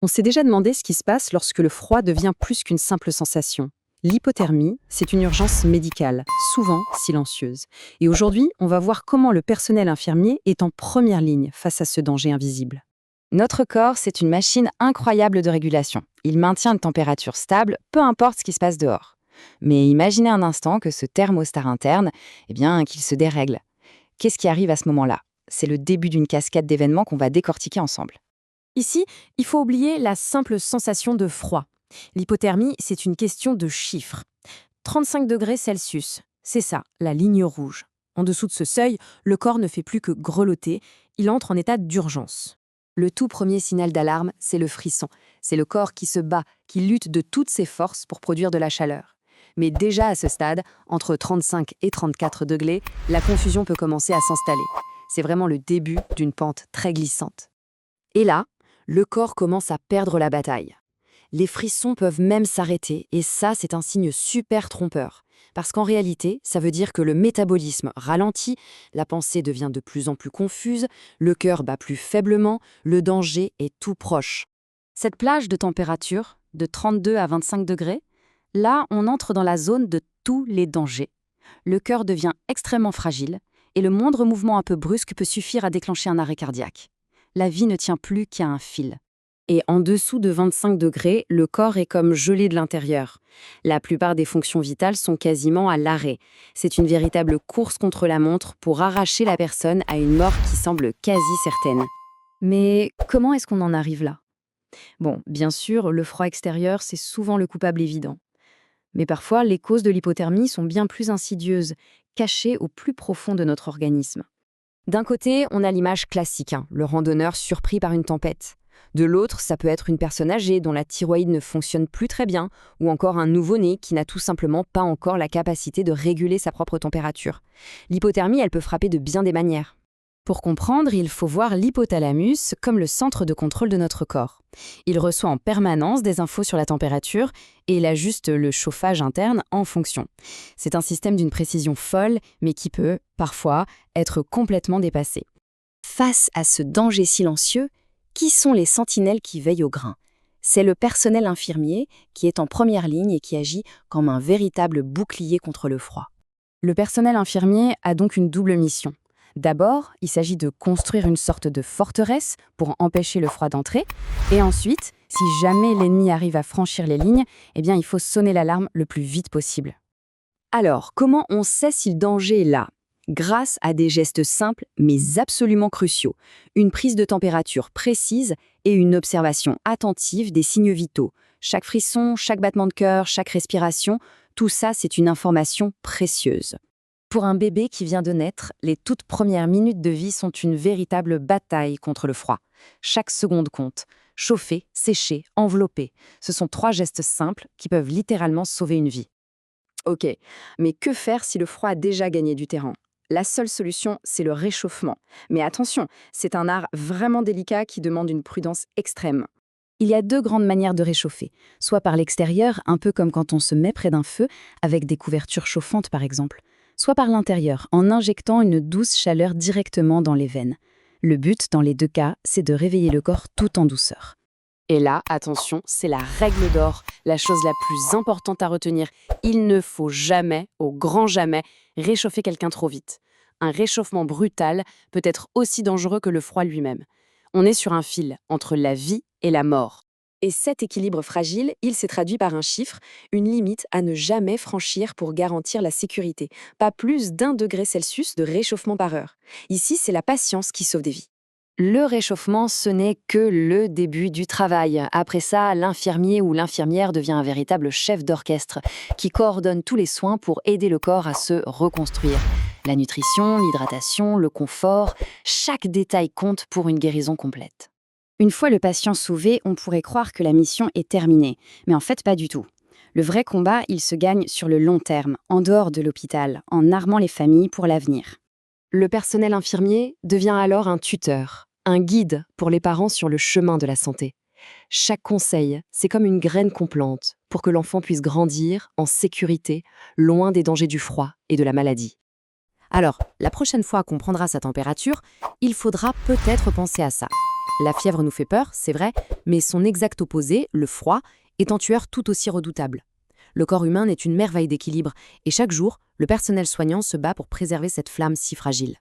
On s'est déjà demandé ce qui se passe lorsque le froid devient plus qu'une simple sensation. L'hypothermie, c'est une urgence médicale, souvent silencieuse. Et aujourd'hui, on va voir comment le personnel infirmier est en première ligne face à ce danger invisible. Notre corps, c'est une machine incroyable de régulation. Il maintient une température stable, peu importe ce qui se passe dehors. Mais imaginez un instant que ce thermostat interne, qu'il se dérègle. Qu'est-ce qui arrive à ce moment-là? C'est le début d'une cascade d'événements qu'on va décortiquer ensemble. Ici, il faut oublier la simple sensation de froid. L'hypothermie, c'est une question de chiffres. 35 degrés Celsius, c'est ça, la ligne rouge. En dessous de ce seuil, le corps ne fait plus que grelotter, il entre en état d'urgence. Le tout premier signal d'alarme, c'est le frisson. C'est le corps qui se bat, qui lutte de toutes ses forces pour produire de la chaleur. Mais déjà à ce stade, entre 35 et 34 degrés, la confusion peut commencer à s'installer. C'est vraiment le début d'une pente très glissante. Et là, le corps commence à perdre la bataille. Les frissons peuvent même s'arrêter, et ça, c'est un signe super trompeur. Parce qu'en réalité, ça veut dire que le métabolisme ralentit, la pensée devient de plus en plus confuse, le cœur bat plus faiblement, le danger est tout proche. Cette plage de température, de 32 à 25 degrés, là, on entre dans la zone de tous les dangers. Le cœur devient extrêmement fragile, et le moindre mouvement un peu brusque peut suffire à déclencher un arrêt cardiaque. La vie ne tient plus qu'à un fil. Et en dessous de 25 degrés, le corps est comme gelé de l'intérieur. La plupart des fonctions vitales sont quasiment à l'arrêt. C'est une véritable course contre la montre pour arracher la personne à une mort qui semble quasi certaine. Mais comment est-ce qu'on en arrive là? Bon, bien sûr, le froid extérieur, c'est souvent le coupable évident. Mais parfois, les causes de l'hypothermie sont bien plus insidieuses, cachées au plus profond de notre organisme. D'un côté, on a l'image classique, le randonneur surpris par une tempête. De l'autre, ça peut être une personne âgée dont la thyroïde ne fonctionne plus très bien, ou encore un nouveau-né qui n'a tout simplement pas encore la capacité de réguler sa propre température. L'hypothermie, elle peut frapper de bien des manières. Pour comprendre, il faut voir l'hypothalamus comme le centre de contrôle de notre corps. Il reçoit en permanence des infos sur la température et il ajuste le chauffage interne en fonction. C'est un système d'une précision folle, mais qui peut, parfois, être complètement dépassé. Face à ce danger silencieux, qui sont les sentinelles qui veillent au grain? C'est le personnel infirmier qui est en première ligne et qui agit comme un véritable bouclier contre le froid. Le personnel infirmier a donc une double mission. D'abord, il s'agit de construire une sorte de forteresse pour empêcher le froid d'entrer. Et ensuite, si jamais l'ennemi arrive à franchir les lignes, il faut sonner l'alarme le plus vite possible. Alors, comment on sait si le danger est là? Grâce à des gestes simples mais absolument cruciaux, une prise de température précise et une observation attentive des signes vitaux. Chaque frisson, chaque battement de cœur, chaque respiration, tout ça c'est une information précieuse. Pour un bébé qui vient de naître, les toutes premières minutes de vie sont une véritable bataille contre le froid. Chaque seconde compte. Chauffer, sécher, envelopper. Ce sont 3 gestes simples qui peuvent littéralement sauver une vie. Ok, mais que faire si le froid a déjà gagné du terrain? La seule solution, c'est le réchauffement. Mais attention, c'est un art vraiment délicat qui demande une prudence extrême. Il y a 2 grandes manières de réchauffer, soit par l'extérieur, un peu comme quand on se met près d'un feu, avec des couvertures chauffantes par exemple, soit par l'intérieur, en injectant une douce chaleur directement dans les veines. Le but, dans les 2 cas, c'est de réveiller le corps tout en douceur. Et là, attention, c'est la règle d'or, la chose la plus importante à retenir. Il ne faut jamais, au grand jamais, réchauffer quelqu'un trop vite. Un réchauffement brutal peut être aussi dangereux que le froid lui-même. On est sur un fil entre la vie et la mort. Et cet équilibre fragile, il s'est traduit par un chiffre, une limite à ne jamais franchir pour garantir la sécurité. Pas plus d'1 degré Celsius de réchauffement par heure. Ici, c'est la patience qui sauve des vies. Le réchauffement, ce n'est que le début du travail. Après ça, l'infirmier ou l'infirmière devient un véritable chef d'orchestre qui coordonne tous les soins pour aider le corps à se reconstruire. La nutrition, l'hydratation, le confort, chaque détail compte pour une guérison complète. Une fois le patient sauvé, on pourrait croire que la mission est terminée, mais en fait pas du tout. Le vrai combat, il se gagne sur le long terme, en dehors de l'hôpital, en armant les familles pour l'avenir. Le personnel infirmier devient alors un tuteur, un guide pour les parents sur le chemin de la santé. Chaque conseil, c'est comme une graine qu'on plante pour que l'enfant puisse grandir en sécurité, loin des dangers du froid et de la maladie. Alors, la prochaine fois qu'on prendra sa température, il faudra peut-être penser à ça. La fièvre nous fait peur, c'est vrai, mais son exact opposé, le froid, est un tueur tout aussi redoutable. Le corps humain n'est une merveille d'équilibre, et chaque jour, le personnel soignant se bat pour préserver cette flamme si fragile.